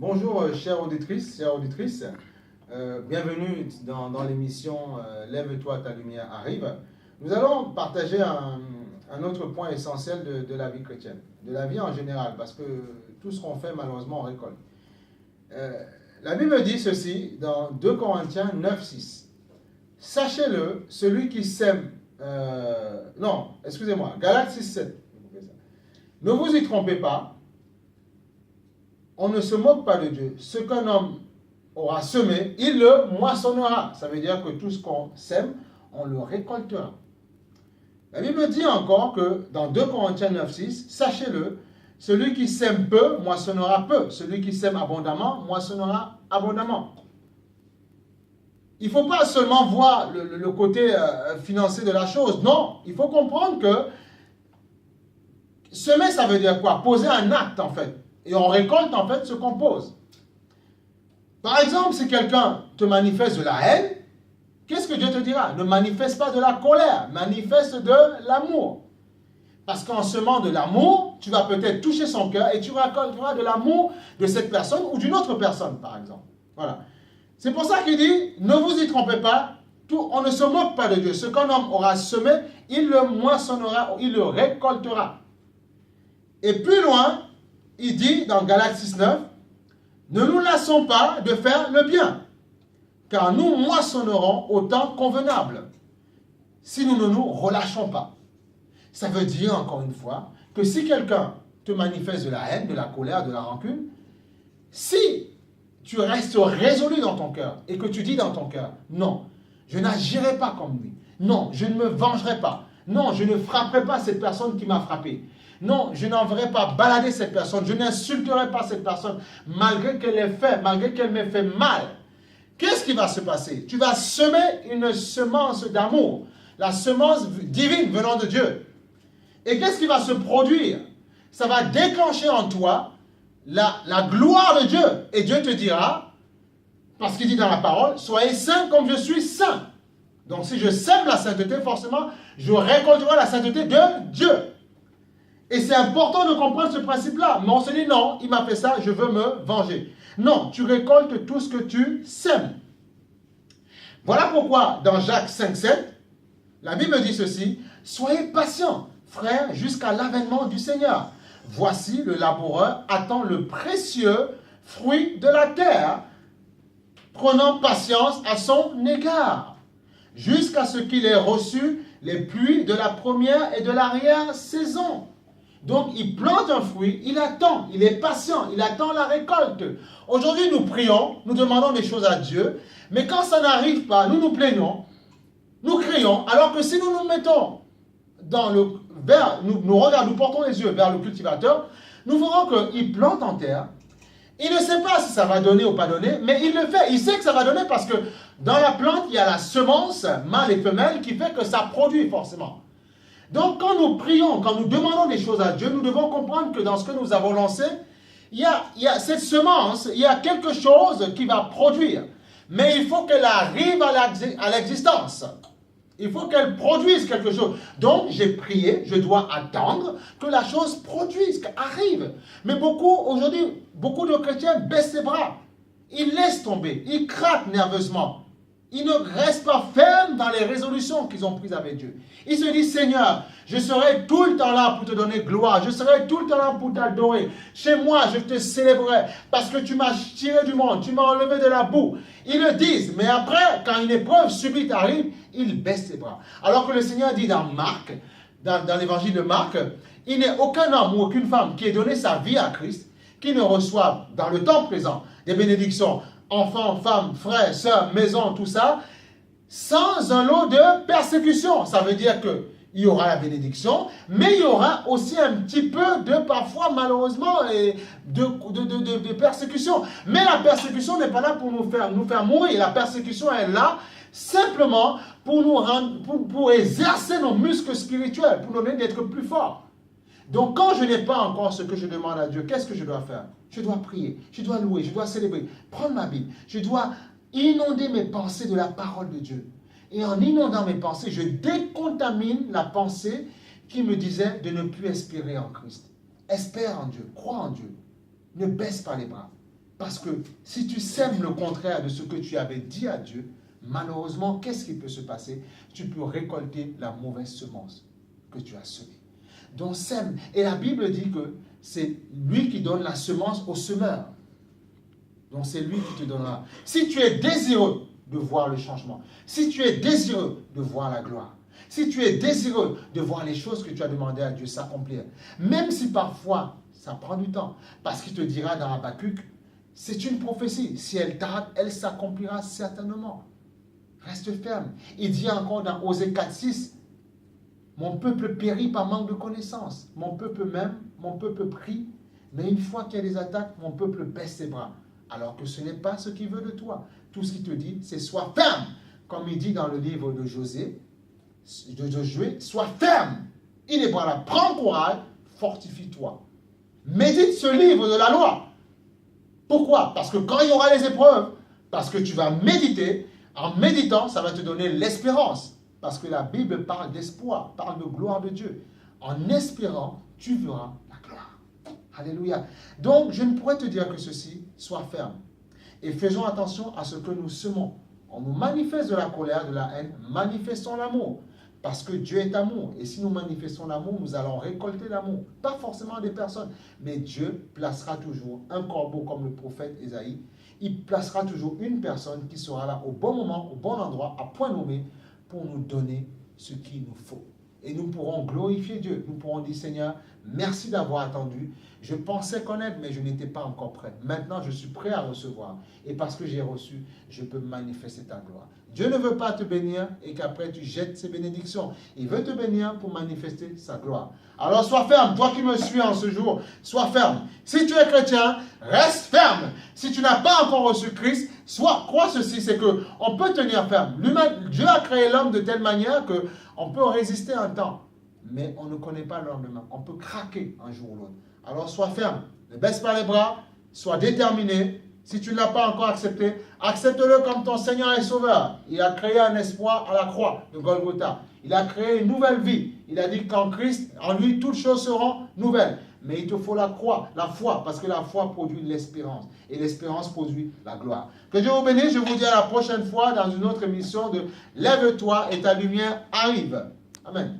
Bonjour, chères auditrices. Bienvenue dans l'émission Lève-toi, ta lumière arrive. Nous allons partager un autre point essentiel de la vie chrétienne, de la vie en général, parce que tout ce qu'on fait, malheureusement, on récolte. La Bible dit ceci dans 2 Corinthiens 9, 6. Sachez-le, celui qui sème... Galates 6, 7. Ne vous y trompez pas. On ne se moque pas de Dieu. Ce qu'un homme aura semé, il le moissonnera. Ça veut dire que tout ce qu'on sème, on le récoltera. La Bible dit encore que dans 2 Corinthiens 9, 6, sachez-le, celui qui sème peu, moissonnera peu. Celui qui sème abondamment, moissonnera abondamment. Il ne faut pas seulement voir le côté financier de la chose. Non, il faut comprendre que semer, ça veut dire quoi? Poser un acte, en fait. Et on récolte en fait ce qu'on pose. Par exemple, si quelqu'un te manifeste de la haine, qu'est-ce que Dieu te dira? Ne manifeste pas de la colère, manifeste de l'amour. Parce qu'en semant de l'amour, tu vas peut-être toucher son cœur et tu récolteras de l'amour de cette personne ou d'une autre personne, par exemple. Voilà. C'est pour ça qu'il dit, ne vous y trompez pas, on ne se moque pas de Dieu. Ce qu'un homme aura semé, il le moissonnera, il le récoltera. Et plus loin, il dit dans Galates 6.9, ne nous lassons pas de faire le bien, car nous moissonnerons au temps convenable, si nous ne nous relâchons pas. Ça veut dire, encore une fois, que si quelqu'un te manifeste de la haine, de la colère, de la rancune, si tu restes résolu dans ton cœur et que tu dis dans ton cœur, non, je n'agirai pas comme lui, non, je ne me vengerai pas, non, je ne frapperai pas cette personne qui m'a frappé, non, je n'enverrai pas balader cette personne. Je n'insulterai pas cette personne malgré qu'elle ait fait, malgré qu'elle m'ait fait mal. Qu'est-ce qui va se passer? Tu vas semer une semence d'amour, la semence divine venant de Dieu. Et qu'est-ce qui va se produire? Ça va déclencher en toi la gloire de Dieu. Et Dieu te dira, parce qu'il dit dans la parole, soyez saints comme je suis saint. Donc si je sème la sainteté, forcément, je récolterai la sainteté de Dieu. Et c'est important de comprendre ce principe-là. Mais on se dit, non, il m'a fait ça, je veux me venger. Non, tu récoltes tout ce que tu sèmes. Voilà pourquoi, dans Jacques 5, 7, la Bible dit ceci, « Soyez patients, frères, jusqu'à l'avènement du Seigneur. Voici, le laboureur attend le précieux fruit de la terre, prenant patience à son égard, jusqu'à ce qu'il ait reçu les pluies de la première et de l'arrière-saison. » Donc, il plante un fruit, il attend, il est patient, il attend la récolte. Aujourd'hui, nous prions, nous demandons des choses à Dieu, mais quand ça n'arrive pas, nous nous plaignons, nous crions, alors que si nous nous mettons nous portons les yeux vers le cultivateur, nous verrons qu'il plante en terre. Il ne sait pas si ça va donner ou pas donner, mais il le fait. Il sait que ça va donner parce que dans la plante, il y a la semence, mâle et femelle, qui fait que ça produit forcément. Donc, quand nous prions, quand nous demandons des choses à Dieu, nous devons comprendre que dans ce que nous avons lancé, il y a cette semence, il y a quelque chose qui va produire. Mais il faut qu'elle arrive à l'existence. Il faut qu'elle produise quelque chose. Donc, j'ai prié, je dois attendre que la chose produise, qu'elle arrive. Mais aujourd'hui, beaucoup de chrétiens baissent les bras. Ils laissent tomber, ils craquent nerveusement. Ils ne restent pas fermes dans les résolutions qu'ils ont prises avec Dieu. Ils se disent, Seigneur, je serai tout le temps là pour te donner gloire. Je serai tout le temps là pour t'adorer. Chez moi, je te célébrerai parce que tu m'as tiré du monde. Tu m'as enlevé de la boue. Ils le disent, mais après, quand une épreuve subite arrive, ils baissent les bras. Alors que le Seigneur dit dans Marc, dans l'évangile de Marc, il n'est aucun homme ou aucune femme qui ait donné sa vie à Christ qui ne reçoive dans le temps présent des bénédictions, enfants, femmes, frères, sœurs, maison, tout ça, sans un lot de persécution. Ça veut dire qu'il y aura la bénédiction, mais il y aura aussi un petit peu de, parfois malheureusement, de persécution. Mais la persécution n'est pas là pour nous faire mourir. La persécution est là simplement pour exercer nos muscles spirituels, pour nous donner d'être plus forts. Donc quand je n'ai pas encore ce que je demande à Dieu, qu'est-ce que je dois faire? Je dois prier, je dois louer, je dois célébrer, prendre ma Bible, je dois inonder mes pensées de la parole de Dieu. Et en inondant mes pensées, je décontamine la pensée qui me disait de ne plus espérer en Christ. Espère en Dieu, crois en Dieu. Ne baisse pas les bras. Parce que si tu sèmes le contraire de ce que tu avais dit à Dieu, malheureusement, qu'est-ce qui peut se passer? Tu peux récolter la mauvaise semence que tu as semée. Donc sème. Et la Bible dit que c'est lui qui donne la semence au semeur. Donc c'est lui qui te donnera. Si tu es désireux de voir le changement, si tu es désireux de voir la gloire, si tu es désireux de voir les choses que tu as demandé à Dieu s'accomplir, même si parfois ça prend du temps, parce qu'il te dira dans Habakkuk, c'est une prophétie. Si elle tarde, elle s'accomplira certainement. Reste ferme. Il dit encore dans Osée 4:6, mon peuple périt par manque de connaissance. Mon peuple prie, mais une fois qu'il y a des attaques, mon peuple baisse ses bras. Alors que ce n'est pas ce qu'il veut de toi. Tout ce qu'il te dit, c'est sois ferme. Comme il dit dans le livre de Josué, sois ferme. Il est voilà, prends courage, fortifie-toi. Médite ce livre de la loi. Pourquoi? Parce que quand il y aura les épreuves, parce que tu vas méditer, en méditant, ça va te donner l'espérance. Parce que la Bible parle d'espoir, parle de gloire de Dieu. En espérant, tu verras la gloire. Alléluia. Donc, je ne pourrais te dire que ceci, sois ferme. Et faisons attention à ce que nous semons. On nous manifeste de la colère, de la haine, manifestons l'amour. Parce que Dieu est amour. Et si nous manifestons l'amour, nous allons récolter l'amour. Pas forcément des personnes, mais Dieu placera toujours un corbeau comme le prophète Ésaïe. Il placera toujours une personne qui sera là au bon moment, au bon endroit, à point nommé, pour nous donner ce qu'il nous faut. Et nous pourrons glorifier Dieu. Nous pourrons dire, Seigneur, merci d'avoir attendu. Je pensais connaître, mais je n'étais pas encore prêt. Maintenant, je suis prêt à recevoir. Et parce que j'ai reçu, je peux manifester ta gloire. Dieu ne veut pas te bénir et qu'après tu jettes ses bénédictions. Il veut te bénir pour manifester sa gloire. Alors sois ferme. Toi qui me suis en ce jour, sois ferme. Si tu es chrétien, reste ferme. Si tu n'as pas encore reçu Christ, crois ceci, c'est qu'on peut tenir ferme. Dieu a créé l'homme de telle manière qu'on peut résister un temps. Mais on ne connaît pas le lendemain. On peut craquer un jour ou l'autre. Alors sois ferme. Ne baisse pas les bras. Sois déterminé. Si tu ne l'as pas encore accepté, accepte-le comme ton Seigneur et Sauveur. Il a créé un espoir à la croix de Golgotha. Il a créé une nouvelle vie. Il a dit qu'en Christ, en lui, toutes choses seront nouvelles. Mais il te faut la croix, la foi, parce que la foi produit l'espérance. Et l'espérance produit la gloire. Que Dieu vous bénisse. Je vous dis à la prochaine fois dans une autre émission de Lève-toi et ta lumière arrive. Amen.